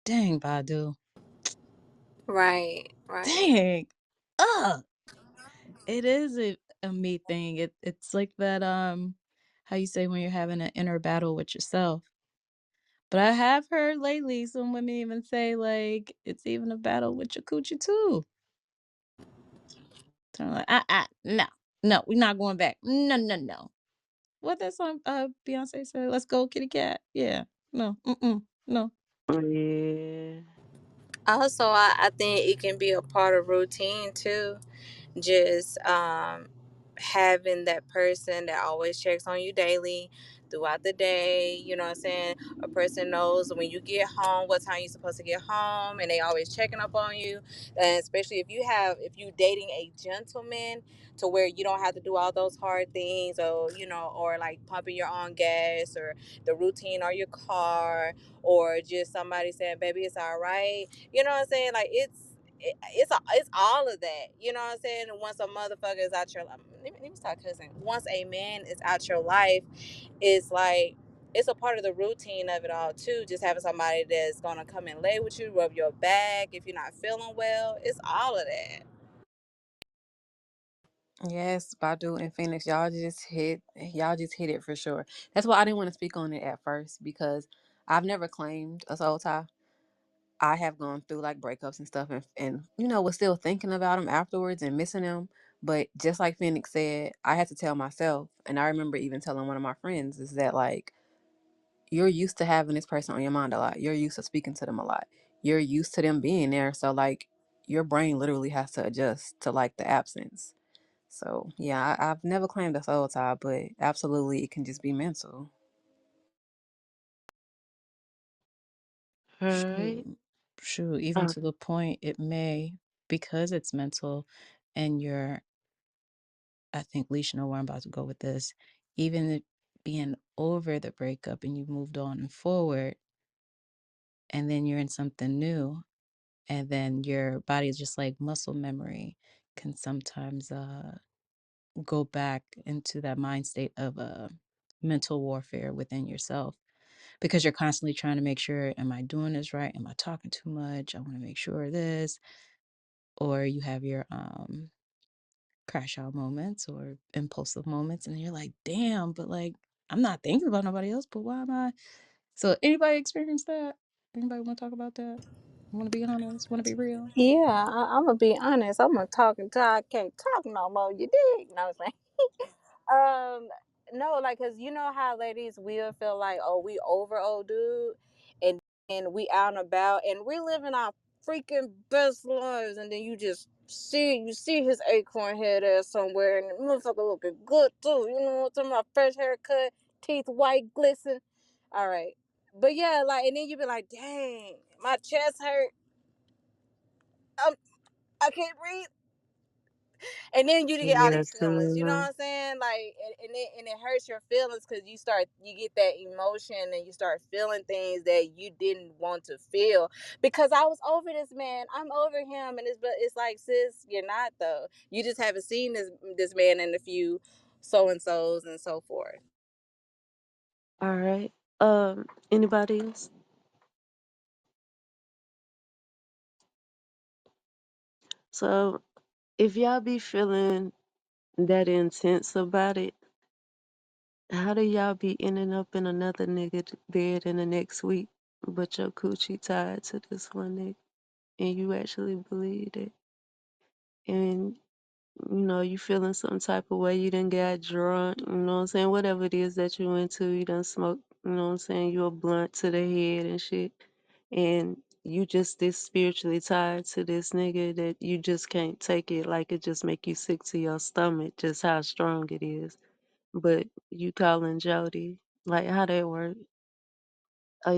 Dang, Badu. Right, right. Dang. Ugh. It is a me thing. It's like that how you say when you're having an inner battle with yourself. But I have heard lately some women even say like it's even a battle with your coochie too. So I'm like, no, no, we're not going back. No, no, no. What that song Beyonce said, let's go kitty cat. Yeah. No, no. Yeah. Also, I think it can be a part of routine too. Just having that person that always checks on you daily throughout the day, you know what I'm saying? A person knows when you get home what time you're supposed to get home, and they always checking up on you. And especially if you dating a gentleman, to where you don't have to do all those hard things, or or like pumping your own gas, or the routine or your car, or just somebody saying baby it's all right, you know what I'm saying? Like it's all of that. You know what I'm saying? And once a motherfucker is out your life, let me start cussing. Once a man is out your life, it's like it's a part of the routine of it all too. Just having somebody that's gonna come and lay with you, rub your back if you're not feeling well. It's all of that. Yes, Badu and Phoenix, y'all just hit it for sure. That's why I didn't want to speak on it at first because I've never claimed a soul tie. I have gone through like breakups and stuff and was still thinking about them afterwards and missing them. But just like Phoenix said, I had to tell myself, and I remember even telling one of my friends, is that like you're used to having this person on your mind a lot. You're used to speaking to them a lot. You're used to them being there. So like your brain literally has to adjust to like the absence. So yeah, I've never claimed a soul tie, but absolutely it can just be mental. All right. Shoot. Shoot. Even Uh, to the point it may, because it's mental and you're I think Leisha know where I'm about to go with this. Even being over the breakup and you've moved on and forward, and then you're in something new, and then your body is just like muscle memory can sometimes go back into that mind state of mental warfare within yourself because you're constantly trying to make sure, am I doing this right? Am I talking too much? I want to make sure of this. Or you have your crash out moments or impulsive moments and you're like, damn, but like I'm not thinking about nobody else, but why am I? So anybody experience that? Anybody want to talk about that? Want to be honest? Want to be real? Yeah, I'm gonna be honest. I'm gonna talk until I can't talk no more. You dig? No, I'm saying. No, like, cause you know how ladies will feel like, oh, we over old dude, and then we out and about, and we living our freaking best lives, and then you see his acorn head ass somewhere, and the motherfucker looking good too. You know what I'm talking about? Fresh haircut, teeth white glisten. All right, but yeah, like, and then you be like, dang, my chest hurt. Um, I can't breathe. And then you get all yeah, these feelings, you know too. what I'm saying? Like, and it hurts your feelings because you get that emotion and you start feeling things that you didn't want to feel because I was over this man, I'm over him, and it's like, sis, you're not though. You just haven't seen this man in a few so and so's and so forth. All right. Anybody else? So if y'all be feeling that intense about it, how do y'all be ending up in another nigga bed in the next week, but your coochie tied to this one nigga, and you actually believe it, and you feeling some type of way, you done got drunk, you know what I'm saying? Whatever it is that you into, you done smoke, you know what I'm saying? You a blunt to the head and shit. And you just this spiritually tied to this nigga that you just can't take it. Like it just make you sick to your stomach, just how strong it is. But you calling Jody. Like how that work? Oh,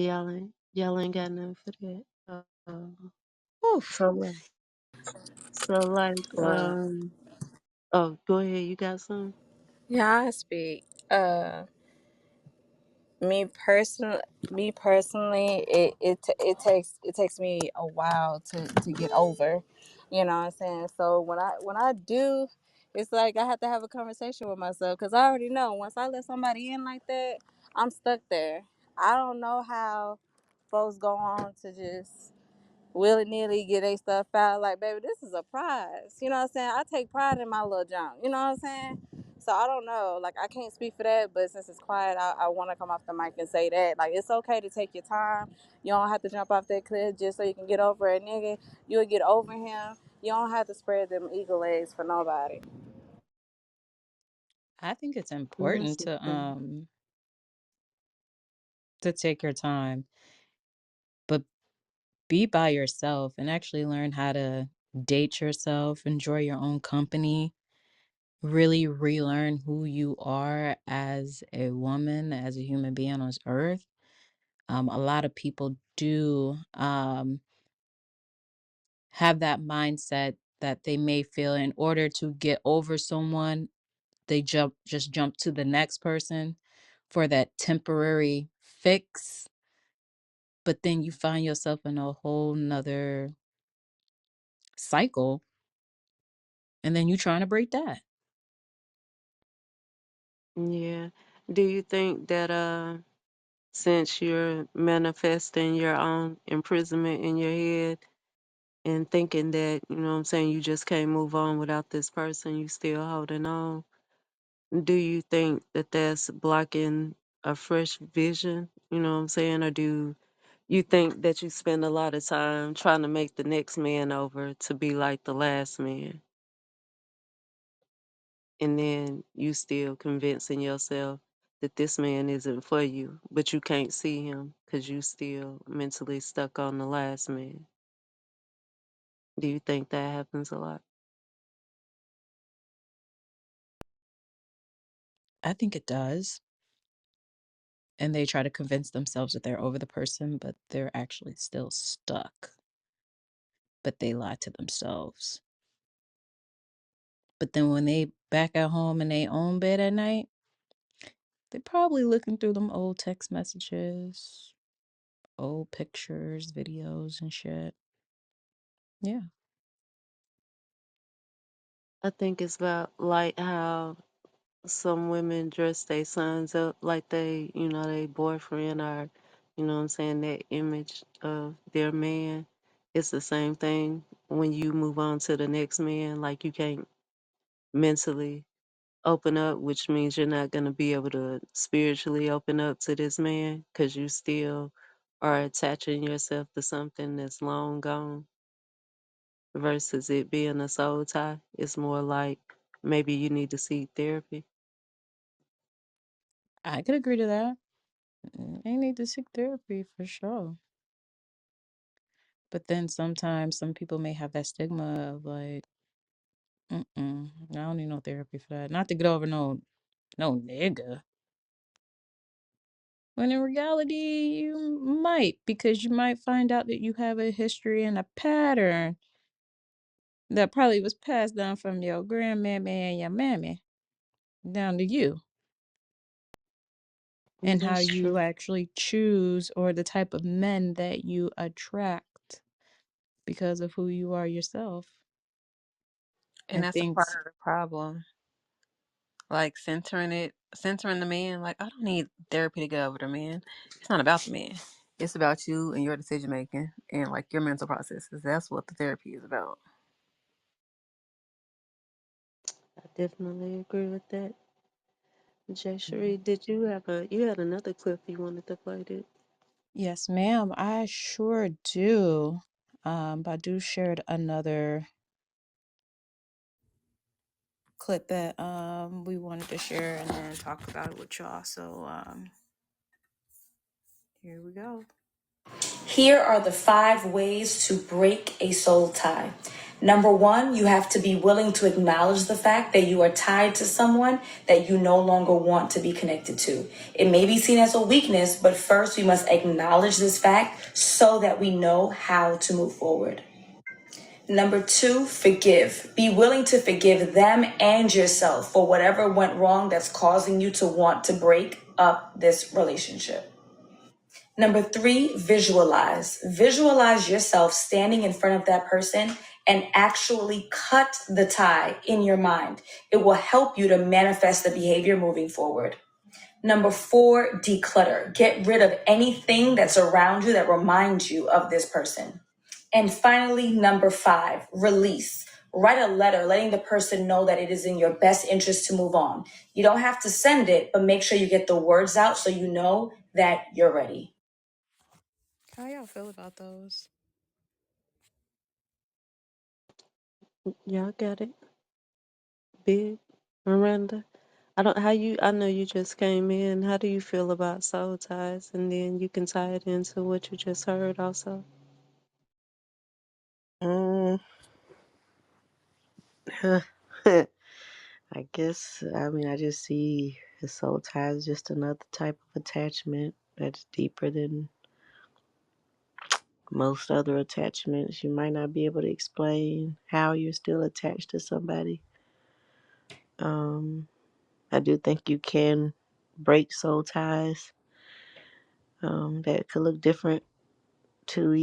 y'all ain't got nothing for that. Oof. So like, so like, Well, oh, go ahead. You got some? yeah, I speak. Me personally, it takes me a while to get over, you know what I'm saying? So when I do, it's like I have to have a conversation with myself because I already know once I let somebody in like that, I'm stuck there. I don't know how folks go on to just willy nilly get their stuff out. Like, baby, this is a prize. You know what I'm saying? I take pride in my little junk. You know what I'm saying? So I don't know. Like, I can't speak for that, but since it's quiet, I want to come off the mic and say that. Like, it's okay to take your time. You don't have to jump off that cliff just so you can get over a nigga. You'll get over him. You don't have to spread them eagle eggs for nobody. I think it's That's important a fact. to take your time, but be by yourself and actually learn how to date yourself, enjoy your own company, really relearn who you are as a woman, as a human being on this earth. A lot of people do have that mindset that they may feel in order to get over someone, they just jump to the next person for that temporary fix. But then you find yourself in a whole nother cycle, and then you trying to break that. Yeah. Do you think that since you're manifesting your own imprisonment in your head and thinking that, you know what I'm saying, you just can't move on without this person, you still holding on, do you think that that's blocking a fresh vision? You know what I'm saying? Or do you think that you spend a lot of time trying to make the next man over to be like the last man? And then you still convincing yourself that this man isn't for you, but you can't see him because you still mentally stuck on the last man. Do you think that happens a lot? I think it does. And they try to convince themselves that they're over the person, but they're actually still stuck. But they lie to themselves. But then when they back at home in their own bed at night, they're probably looking through them old text messages, old pictures, videos, and shit. Yeah. I think it's about like how some women dress their sons up like they, they boyfriend or, what I'm saying, that image of their man. It's the same thing when you move on to the next man. Like you can't mentally open up, which means you're not going to be able to spiritually open up to this man because you still are attaching yourself to something that's long gone versus it being a soul tie. It's more like maybe you need to seek therapy. I could agree to that. They need to seek therapy for sure. But then sometimes some people may have that stigma of like, I don't need no therapy for that. Not to get over no nigga. When in reality, you might, because you might find out that you have a history and a pattern that probably was passed down from your grandmammy and your mammy down to you, and how That's you true. actually choose or the type of men that you attract because of who you are yourself. And And that's a part things, of the problem. Like centering the man. Like, I don't need therapy to get over the man. It's not about the man. It's about you and your decision making and like your mental processes. That's what the therapy is about. I definitely agree with that. Jay Cherie, did you had another clip you wanted to play, did? yes, ma'am, I sure do. Badu shared another clip that we wanted to share and then talk about it with y'all. So here we go. Here are the 5 ways to break a soul tie. Number 1, you have to be willing to acknowledge the fact that you are tied to someone that you no longer want to be connected to. It may be seen as a weakness, but first we must acknowledge this fact so that we know how to move forward. Number 2, forgive. Be willing to forgive them and yourself for whatever went wrong that's causing you to want to break up this relationship. Number 3, visualize. Visualize yourself standing in front of that person and actually cut the tie in your mind. It will help you to manifest the behavior moving forward. Number 4, declutter. Get rid of anything that's around you that reminds you of this person. And finally, number 5, release. Write a letter letting the person know that it is in your best interest to move on. You don't have to send it, but make sure you get the words out so you know that you're ready. How y'all feel about those? Y'all got it. Big Miranda. I know you just came in. How do you feel about soul ties? And then you can tie it into what you just heard also. Mm, I guess, I mean, I just see the soul tie as just another type of attachment that's deeper than most other attachments. You might not be able to explain how you're still attached to somebody. Um, I do think you can break soul ties. That could look different to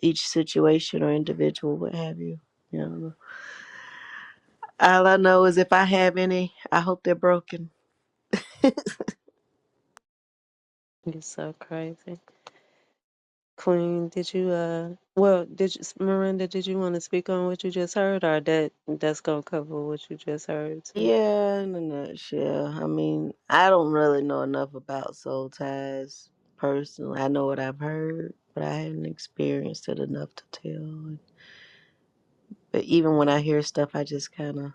each situation or individual, what have you. You know, all I know is if I have any, I hope they're broken. You're so crazy. Queen, did you well, Miranda, did you want to speak on what you just heard, or that's gonna cover what you just heard too? Yeah, in a nutshell. I mean, I don't really know enough about soul ties personally. I know what I've heard, but I hadn't experienced it enough to tell. But even when I hear stuff, I just kind of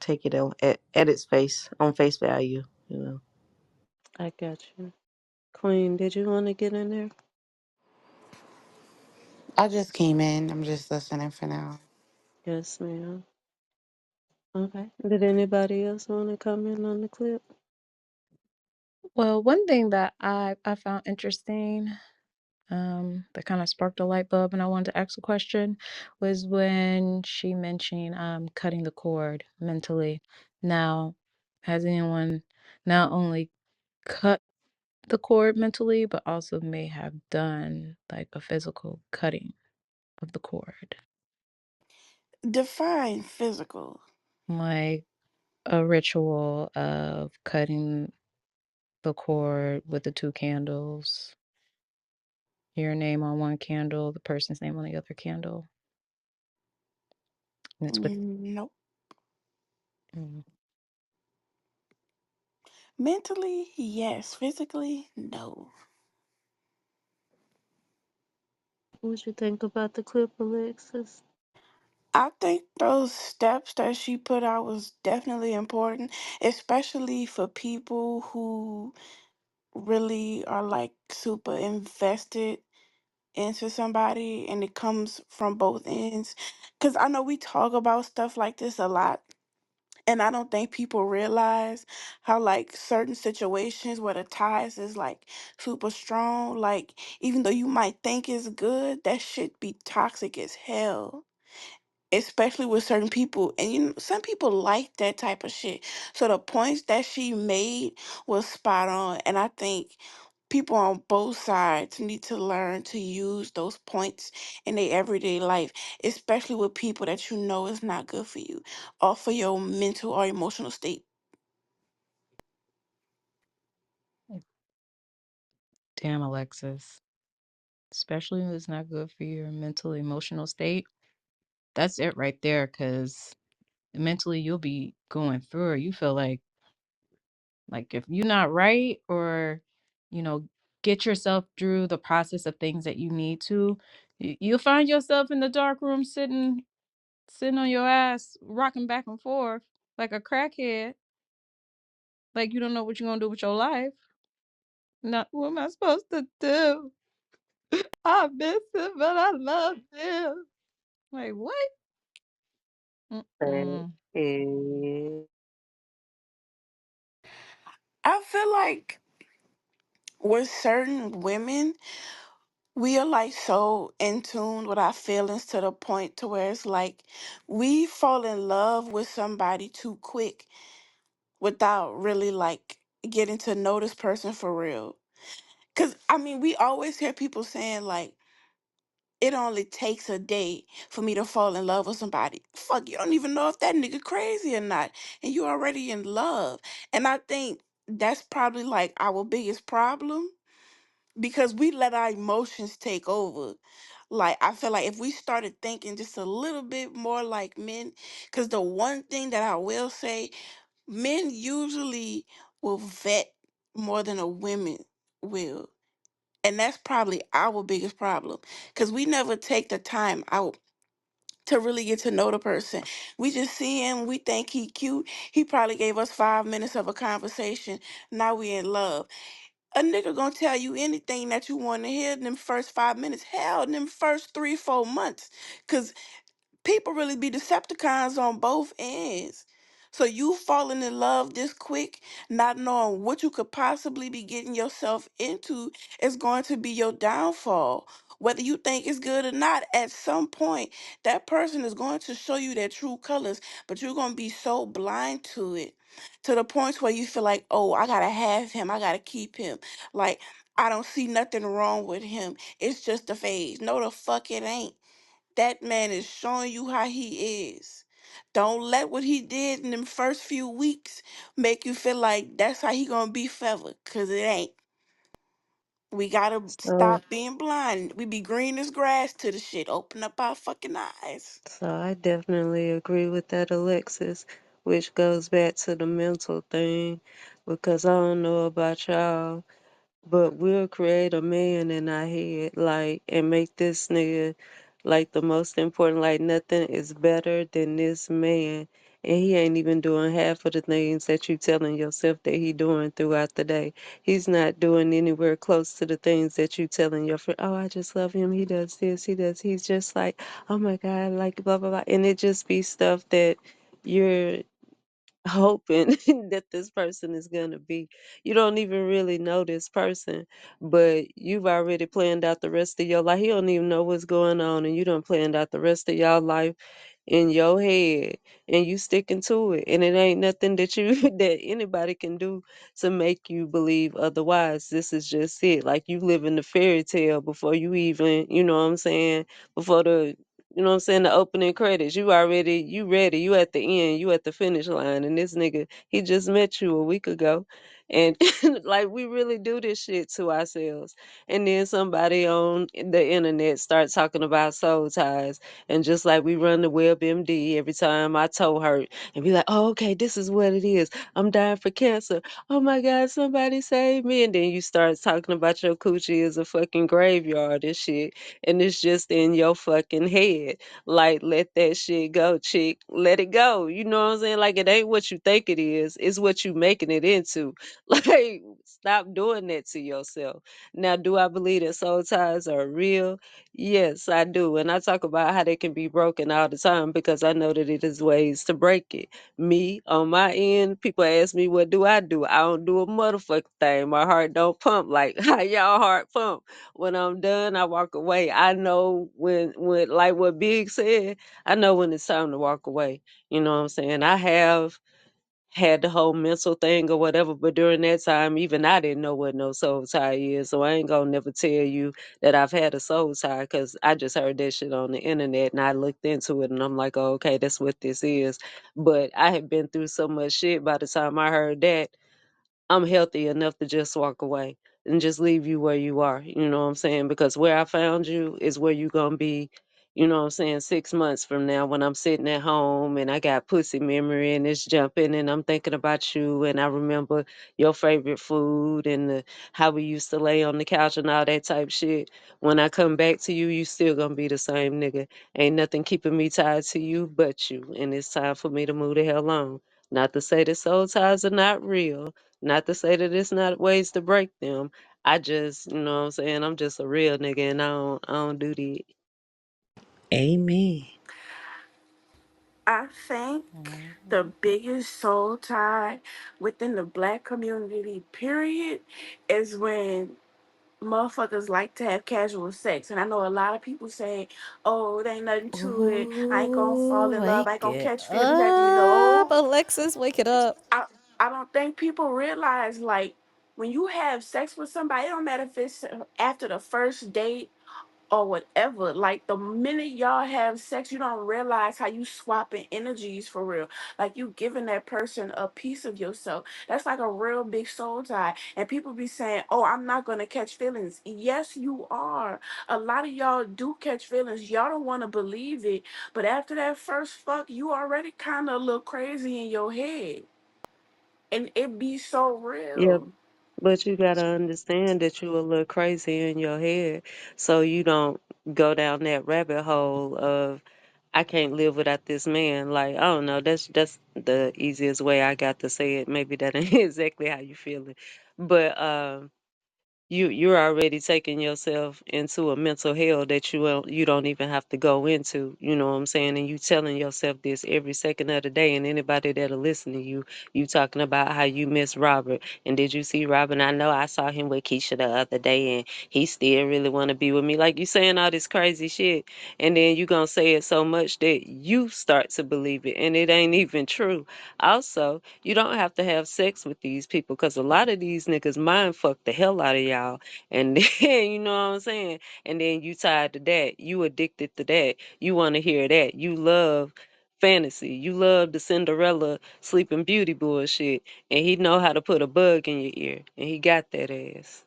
take it at its face value, you know. I got you. Queen, did you want to get in there? I just came in. I'm just listening for now. Yes, ma'am. Okay. Did anybody else want to comment on the clip? Well, one thing that I found interesting, that kind of sparked a light bulb, and I wanted to ask a question, was when she mentioned cutting the cord mentally. Now, has anyone not only cut the cord mentally, but also may have done like a physical cutting of the cord, Define physical. like a ritual of cutting the cord with the two candles, your name on one candle, the person's name on the other candle, and it's with. Nope. Mm. Mentally, yes. Physically, no. What you think about the clip, Alexis? I think those steps that she put out was definitely important, especially for people who really are like super invested into somebody and it comes from both ends. Because I know we talk about stuff like this a lot. And I don't think people realize how like certain situations where the ties is like super strong, like even though you might think it's good, that shit be toxic as hell. Especially with certain people. And you know, some people like that type of shit. So the points that she made was spot on. And I think people on both sides need to learn to use those points in their everyday life, especially with people that you know is not good for you or for your mental or emotional state. Damn, Alexis. Especially when it's not good for your mental, emotional state. That's it right there, because mentally you'll be going through it. You feel like if you're not right, or, you know, get yourself through the process of things that you need to, you'll find yourself in the dark room sitting on your ass, rocking back and forth like a crackhead, like you don't know what you're gonna do with your life. Not what am I supposed to do? I miss him, but I love him. Like what? Mm-mm. Eh, I feel like with certain women, we are like so in tune with our feelings to the point to where it's like we fall in love with somebody too quick without really like getting to know this person for real. Cause I mean, we always hear people saying like it only takes a day for me to fall in love with somebody. Fuck, you don't even know if that nigga crazy or not, and you already in love. And I think That's probably like our biggest problem because we let our emotions take over. Like, I feel like if we started thinking just a little bit more like men, because the one thing that I will say, men usually will vet more than a women will. And that's probably our biggest problem because we never take the time out to really get to know the person. We just see him, we think he cute. He probably gave us 5 minutes of a conversation. Now we in love. A nigga gonna tell you anything that you want to hear in them first 5 minutes. Hell, in them first 3, 4 months. Cause people really be Decepticons on both ends. So you falling in love this quick, not knowing what you could possibly be getting yourself into, is going to be your downfall. Whether you think it's good or not, at some point, that person is going to show you their true colors, but you're going to be so blind to it to the point where you feel like, oh, I got to have him, I got to keep him. Like, I don't see nothing wrong with him. It's just a phase. No, the fuck it ain't. That man is showing you how he is. Don't let what he did in them first few weeks make you feel like that's how he gonna be forever. Cause it ain't. We gotta So, stop being blind. We be green as grass to the shit. Open up our fucking eyes. so I definitely agree with that, Alexis, which goes back to the mental thing, because I don't know about y'all, but we'll create a man in our head, like, and make this nigga like the most important, like nothing is better than this man. And he ain't even doing half of the things that you telling yourself that he doing throughout the day. He's not doing anywhere close to the things that you telling your friend, oh, I just love him. He does this, he does. He's just like, oh my God, like blah, blah, blah. And it just be stuff that you're hoping that this person is going to be. You don't even really know this person, but you've already planned out the rest of your life. He don't even know what's going on, and you done planned out the rest of your life in your head, and you sticking to it. And it ain't nothing that you that anybody can do to make you believe otherwise. This is just it. Like you live in the fairy tale before you even, you know what I'm saying, before the you know what I'm saying? The opening credits. You ready. You at the end. You at the finish line. And this nigga, he just met you a week ago. And like we really do this shit to ourselves. And then somebody on the internet starts talking about soul ties. And just like we run the WebMD every time my toe hurt and be like, oh, okay, this is what it is. I'm dying for cancer. Oh my God, somebody save me. And then you start talking about your coochie as a fucking graveyard and shit, and it's just in your fucking head. Like, let that shit go, chick. Let it go. You know what I'm saying? Like, it ain't what you think it is. It's what you making it into. Like, stop doing that to yourself. Now, do I believe that soul ties are real? Yes, I do. And I talk about how they can be broken all the time because I know that it is ways to break it. Me, on my end, people ask me, what do? I don't do a motherfucking thing. My heart don't pump like how y'all heart pump. When I'm done, I walk away. I know when like what Big said, I know when it's time to walk away. You know what I'm saying? I have had the whole mental thing or whatever, but during that time, even I didn't know what no soul tie is. So I ain't gonna never tell you that I've had a soul tie because I just heard that shit on the internet and I looked into it and I'm like, oh, okay, that's what this is. But I had been through so much shit by the time I heard that I'm healthy enough to just walk away and just leave you where you are. You know what I'm saying? Because where I found you is where you going to be, you know what I'm saying, 6 months from now when I'm sitting at home and I got pussy memory and it's jumping and I'm thinking about you and I remember your favorite food and how we used to lay on the couch and all that type shit. When I come back to you, you still going to be the same nigga. Ain't nothing keeping me tied to you but you. And it's time for me to move the hell on. Not to say that soul ties are not real, not to say that it's not ways to break them. I just, you know what I'm saying, I'm just a real nigga and I don't do that. Amen. I think the biggest soul tie within the black community, period, is when motherfuckers like to have casual sex. And I know a lot of people say, oh, there ain't nothing to it. I ain't gonna fall Ooh, in love. I ain't wake gonna it catch feelings after you up, know. Alexis, wake it up. I, I don't think people realize, like, when you have sex with somebody, it don't matter if it's after the first date or whatever. Like the minute y'all have sex, you don't realize how you swapping energies for real. Like you giving that person a piece of yourself. That's like a real big soul tie. And people be saying, "Oh, I'm not gonna catch feelings." Yes, you are. A lot of y'all do catch feelings. Y'all don't want to believe it, but after that first fuck, you already kind of a little crazy in your head, and it be so Yeah, real. but you gotta understand that you a little crazy in your head, so you don't go down that rabbit hole of I can't live without this man. Like, I don't know, that's the easiest way I got to say it. Maybe that ain't exactly how you feeling. But you're already taking yourself into a mental hell that you don't even have to go into. You know what I'm saying? And you telling yourself this every second of the day. And anybody that'll listen to you talking about how you miss Robert. And did you see Robert? I know I saw him with Keisha the other day, and he still really want to be with me. Like, you saying all this crazy shit, and then you gonna say it so much that you start to believe it, and it ain't even true. Also, you don't have to have sex with these people because a lot of these niggas mind fuck the hell out of y'all. And then, you know what I'm saying? And then you tied to that. You addicted to that. You want to hear that. You love fantasy. You love the Cinderella Sleeping Beauty bullshit. And he know how to put a bug in your ear. And he got that ass.